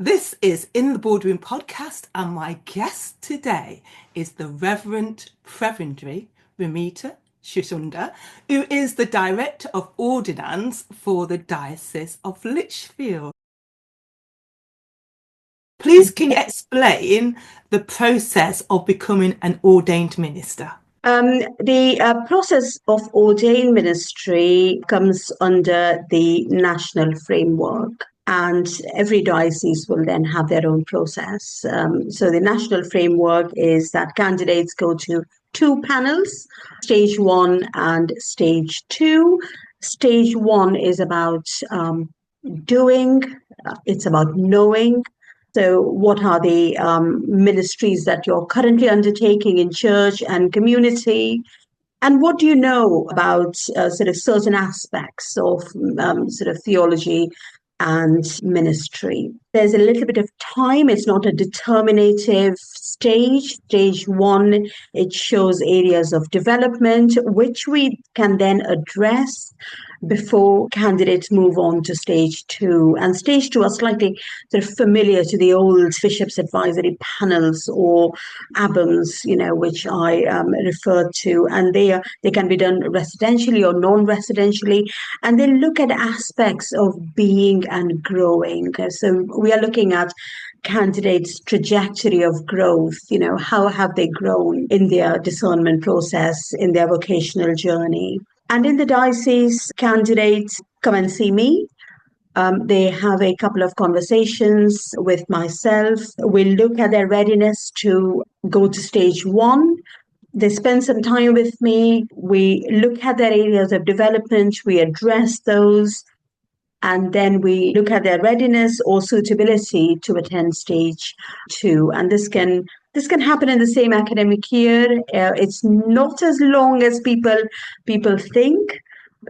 This is In the Boardroom podcast, and my guest today is the Reverend Prebendary Romita Shrisunder, who is the Director of Ordinance for the Diocese of Lichfield. Please, can you explain the process of becoming an ordained minister? The process of ordained ministry comes under the national framework, and every diocese will then have their own process. So the national framework is that candidates go to two panels, stage 1 and stage 2. Stage 1 is about doing, it's about knowing. So, what are the ministries that you're currently undertaking in church and community? And what do you know about sort of certain aspects of sort of theology and ministry? There's a little bit of time. It's not a determinative stage. Stage 1, it shows areas of development, which we can then address before candidates move on to stage 2. And stage 2 are slightly sort of familiar to the old bishops' advisory panels or ABAMs, which I referred to. And they can be done residentially or non-residentially. And they look at aspects of being and growing. So we are looking at candidates' trajectory of growth. How have they grown in their discernment process, in their vocational journey? And in the diocese, candidates come and see me. They have a couple of conversations with myself. We look at their readiness to go to stage 1. They spend some time with me. We look at their areas of development. We address those. And then we look at their readiness or suitability to attend stage 2. And this can happen in the same academic year. It's not as long as people think,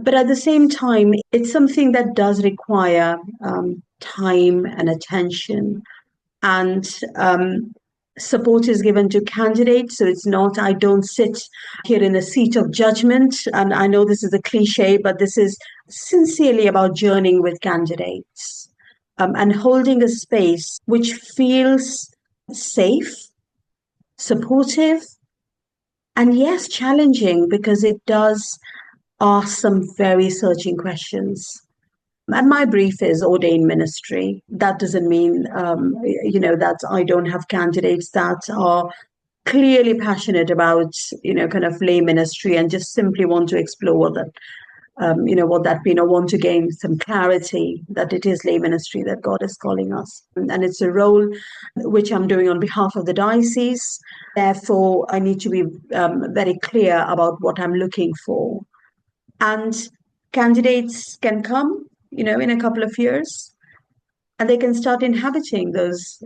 but at the same time, it's something that does require time and attention. And support is given to candidates. So it's not, I don't sit here in a seat of judgment. And I know this is a cliche, but this is sincerely about journeying with candidates and holding a space which feels safe, supportive, and yes, challenging, because it does ask some very searching questions. And my brief is ordained ministry. That doesn't mean, that I don't have candidates that are clearly passionate about, kind of lay ministry and just simply want to explore what that means, or want to gain some clarity that it is lay ministry that God is calling us. And it's a role which I'm doing on behalf of the diocese. Therefore, I need to be very clear about what I'm looking for. And candidates can come, in a couple of years, and they can start inhabiting those,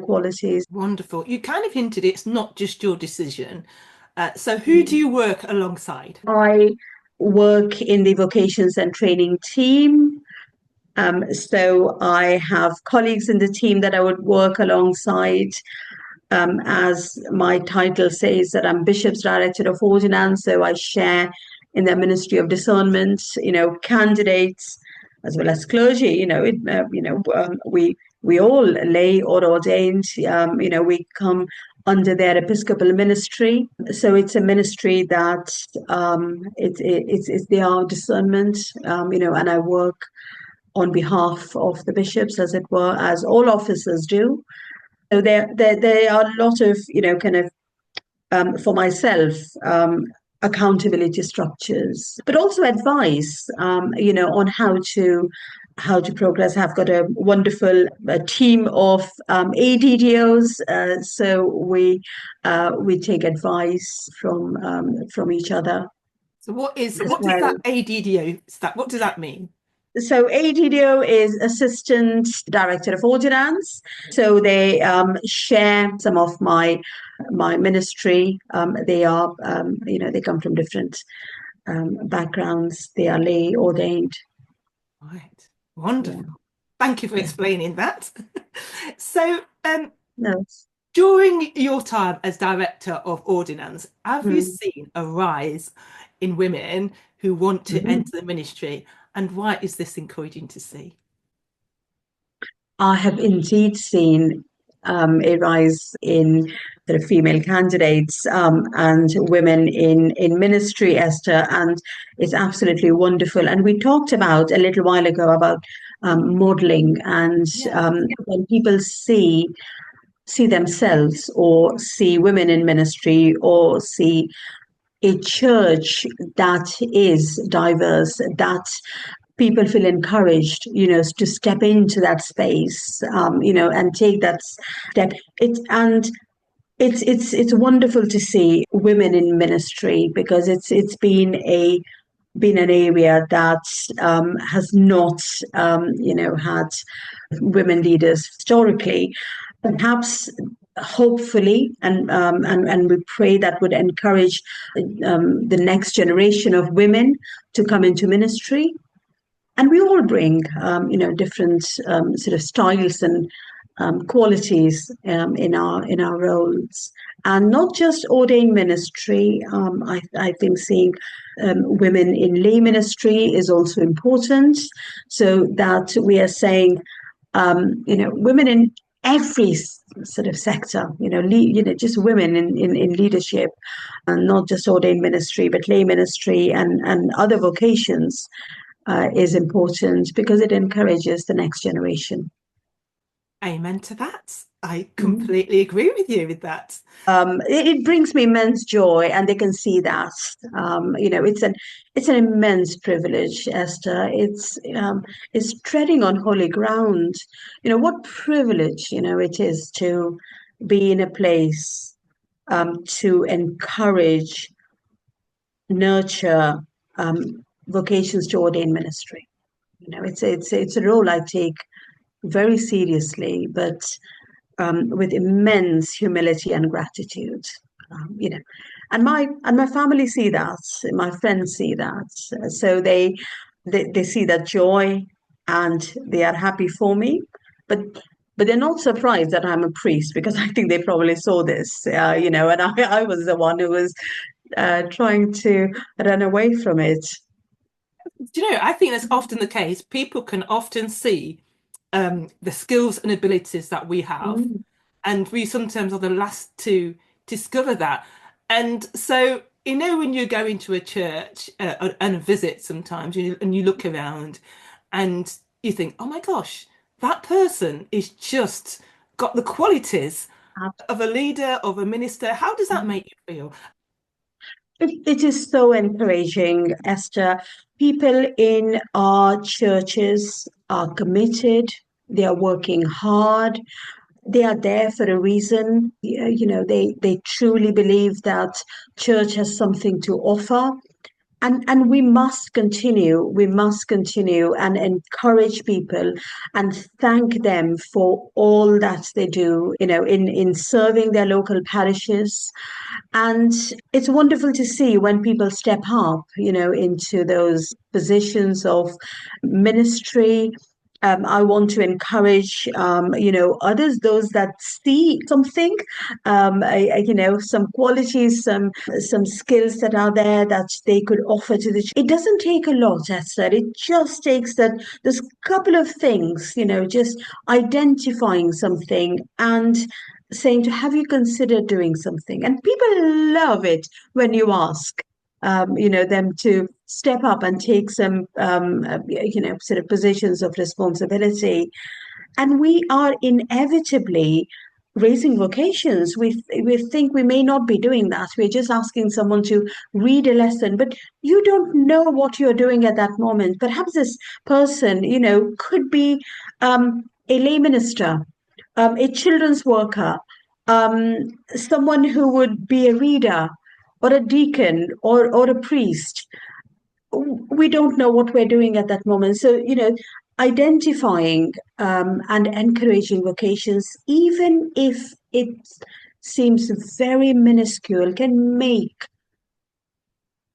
qualities. Wonderful. You kind of hinted it's not just your decision. So who do you work alongside? I work in the vocations and training team. So I have colleagues in the team that I would work alongside. As my title says, that I'm Bishop's Director of Ordinance, so I share in their Ministry of Discernment, candidates as well as clergy. We all lay or ordained. We come under their episcopal ministry, so it's a ministry that it's their discernment. And I work on behalf of the bishops, as it were, as all officers do. So there are a lot of, for myself, accountability structures, but also advice, on how to progress. I've got a wonderful team of ADDOs, so we take advice from each other. So what does that ADDO stand? What does that mean? So ADDO is Assistant Director of Ordinance. So they share some of my ministry. They are, they come from different backgrounds. They are lay ordained. Right. Wonderful. Yeah. Thank you for explaining that. So, during your time as Director of Ordinance, have you seen a rise in women who want to enter the ministry? And why is this encouraging to see? I have indeed seen a rise in the female candidates and women in ministry, Esther, and it's absolutely wonderful. And we talked about a little while ago about modeling, and Yeah. when people see themselves or see women in ministry or see a church that is diverse, that people feel encouraged, to step into that space, and take that step. It's wonderful to see women in ministry, because it's been an area that has not had women leaders historically. Perhaps, hopefully, and we pray that would encourage the next generation of women to come into ministry. And we all bring different sort of styles and qualities in our roles, and not just ordained ministry. I think seeing women in lay ministry is also important, so that we are saying women in every sort of sector, just women in leadership, and not just ordained ministry, but lay ministry and other vocations is important, because it encourages the next generation. Amen to that. I Mhm. completely agree with you with that. It brings me immense joy, and they can see that. It's an immense privilege, Esther. It's treading on holy ground. What privilege it is to be in a place to encourage, nurture vocations to ordained ministry. It's a role I take very seriously, but with immense humility and gratitude. Um, you know, and my family see that, my friends see that, so they see that joy, and they are happy for me. But they're not surprised that I'm a priest, because I think they probably saw this, and I was the one who was trying to run away from it. Do you know, I think that's often the case. People can often see the skills and abilities that we have, Mm. and we sometimes are the last to discover that. And so, when you go into a church and visit sometimes, and you look around and you think, oh my gosh, that person is just got the qualities of a leader, of a minister. How does that make you feel? It is so encouraging, Esther. People in our churches are committed, they are working hard, they are there for a reason. They truly believe that church has something to offer. And we must continue and encourage people and thank them for all that they do, in serving their local parishes. And it's wonderful to see when people step up, into those positions of ministry. I want to encourage, others, those that see something, some qualities, some skills that are there that they could offer to the. It doesn't take a lot, Esther. It just takes that there's a couple of things, just identifying something and saying to, have you considered doing something? And people love it when you ask them to step up and take some sort of positions of responsibility. And we are inevitably raising vocations. We think we may not be doing that. We're just asking someone to read a lesson, but you don't know what you're doing at that moment. Perhaps this person, could be a lay minister, a children's worker, someone who would be a reader, or a deacon, or a priest. We don't know what we're doing at that moment. So, identifying and encouraging vocations, even if it seems very minuscule, can make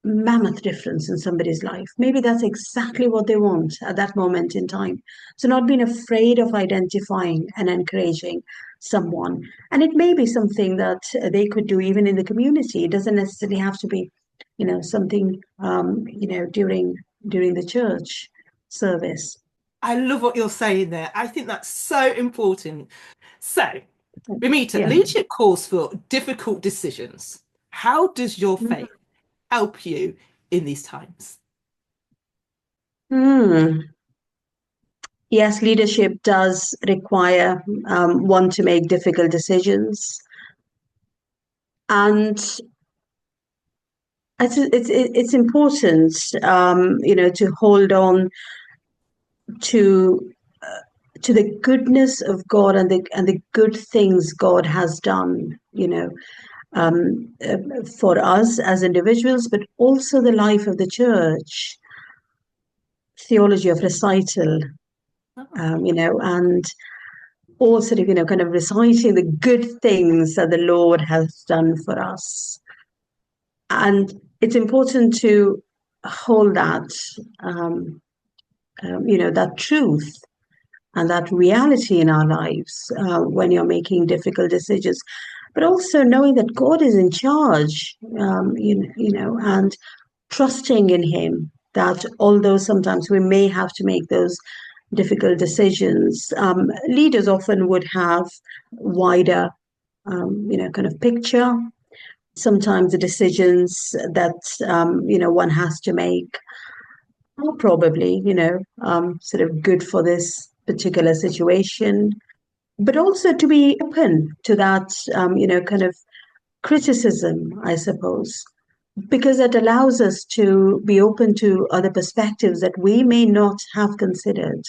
mammoth difference in somebody's life. Maybe that's exactly what they want at that moment in time. So not being afraid of identifying and encouraging someone. And it may be something that they could do even in the community. It doesn't necessarily have to be, something during the church service. I love what you're saying there. I think that's so important. So, Romita, Yeah. leadership calls for difficult decisions. How does your faith help you in these times? Hmm. Yes, leadership does require one to make difficult decisions, and it's important, to hold on to to the goodness of God and the good things God has done, for us as individuals, but also the life of the church, theology of recital, Oh, and all sort of, kind of reciting the good things that the Lord has done for us. And it's important to hold that, that truth and that reality in our lives when you're making difficult decisions, but also knowing that God is in charge, and trusting in Him. That although sometimes we may have to make those difficult decisions, leaders often would have wider, kind of picture. Sometimes the decisions that one has to make are probably, sort of good for this particular situation, but also to be open to that, kind of criticism, I suppose, because it allows us to be open to other perspectives that we may not have considered.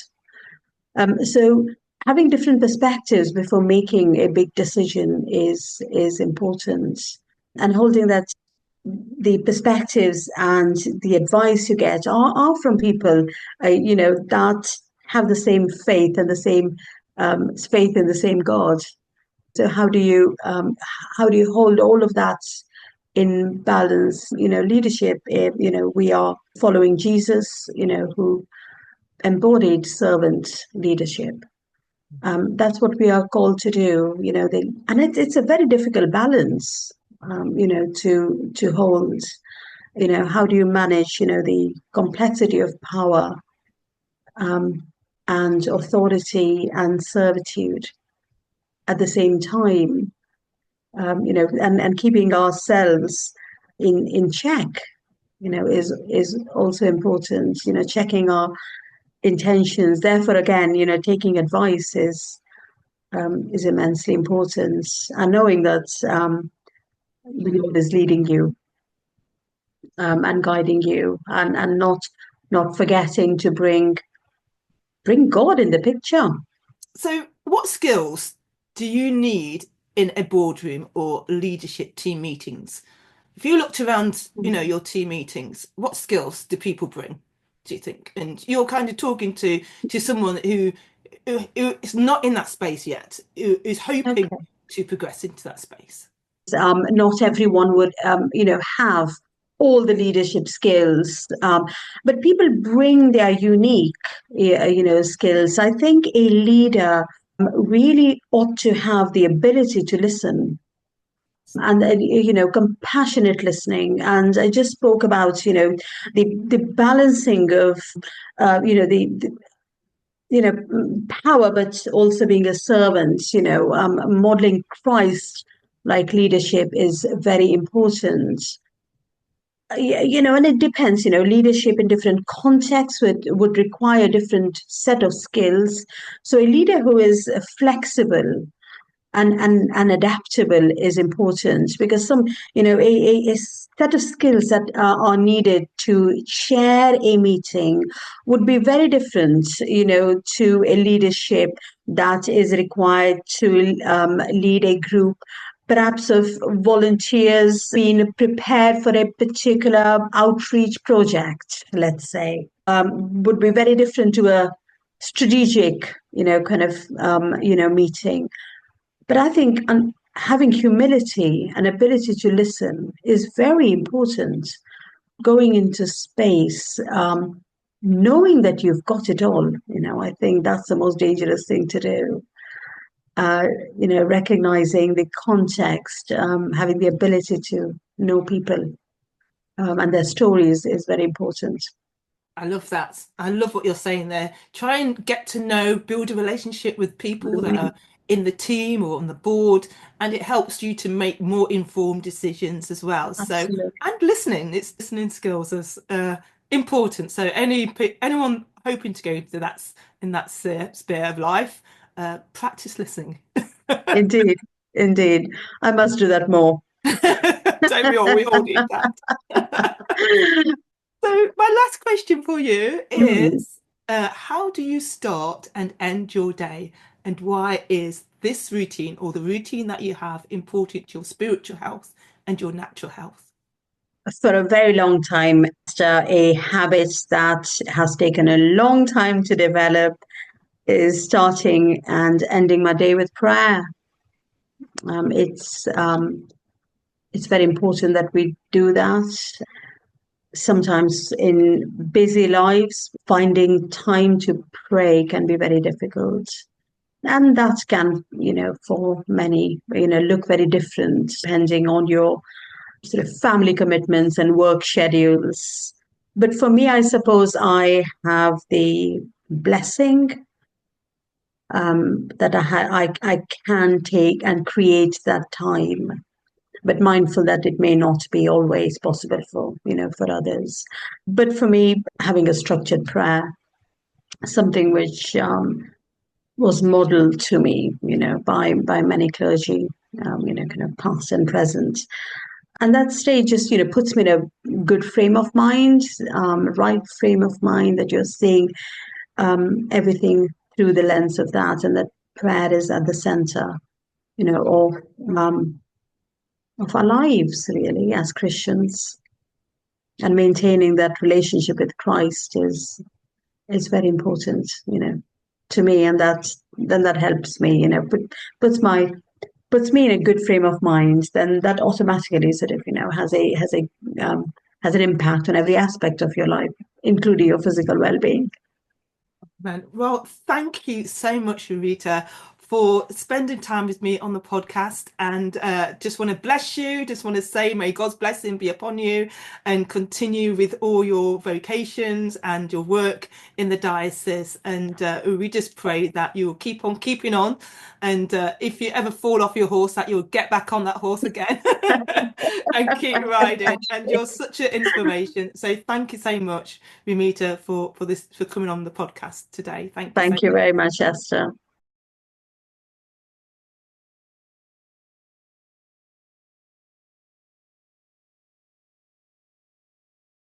So having different perspectives before making a big decision is important, and holding that the perspectives and the advice you get are from people, that have the same faith and the same faith in the same God. So how do you hold all of that in balance? Leadership. We are following Jesus. Who embodied servant leadership. That's what we are called to do. And it's a very difficult balance. To hold. How do you manage? The complexity of power, and authority and servitude at the same time. And keeping ourselves in check. Is also important. Checking our intentions. Therefore, again, taking advice is immensely important, and knowing that the Lord is leading you, and guiding you, and not forgetting to bring God in the picture. so what skills do you need in a boardroom or leadership team meetings? If you looked around, your team meetings, what skills do people bring, do you think? And you're kind of talking to someone who is not in that space yet, who is hoping Okay. to progress into that space. Not everyone would, have all the leadership skills, but people bring their unique, skills. I think a leader really ought to have the ability to listen, and compassionate listening. And I just spoke about the balancing of the power, but also being a servant. Modeling Christ like leadership is very important. And it depends. Leadership in different contexts would require a different set of skills. So a leader who is flexible and adaptable is important, because some a set of skills that are needed to chair a meeting would be very different to a leadership that is required to lead a group, perhaps of volunteers being prepared for a particular outreach project, let's say, would be very different to a strategic kind of meeting. But I think having humility and ability to listen is very important. Going into space, knowing that you've got it all, I think that's the most dangerous thing to do. Recognizing the context, having the ability to know people, and their stories is very important. I love that. I love what you're saying there. Try and get to know, build a relationship with people that Mm, are in the team or on the board, and it helps you to make more informed decisions as well. So, absolutely. and listening, it's listening skills is important. So, anyone hoping to go to that sphere of life, practice listening. Indeed, indeed. I must do that more. Don't we all? We all need that. So, my last question for you Mm. is how do you start and end your day? And why is this routine or the routine that you have important to your spiritual health and your natural health? For a very long time, it's a habit that has taken a long time to develop is starting and ending my day with prayer. Um, it's um, it's very important that we do that. Sometimes in busy lives, finding time to pray can be very difficult. And that can, for many, look very different depending on your sort of family commitments and work schedules. But for me, I suppose I have the blessing that I can take and create that time, but mindful that it may not be always possible for others. But for me, having a structured prayer, something which was modeled to me, by many clergy, kind of past and present. And that stage just, puts me in a good frame of mind, right frame of mind that you're seeing everything through the lens of that, and that prayer is at the center, um, of our lives, really, as Christians. And maintaining that relationship with Christ is very important, to me, and that helps me, puts my puts me in a good frame of mind. Then that automatically sort of has an impact on every aspect of your life, including your physical well-being. Man, well, thank you so much, Rita, for spending time with me on the podcast. And just want to bless you. Just want to say, may God's blessing be upon you and continue with all your vocations and your work in the diocese. And we just pray that you'll keep on keeping on. And if you ever fall off your horse, that you'll get back on that horse again and keep riding. And you're such an inspiration. So thank you so much, Rumita, for coming on the podcast today. Thank you so Thank you much. very much, Esther.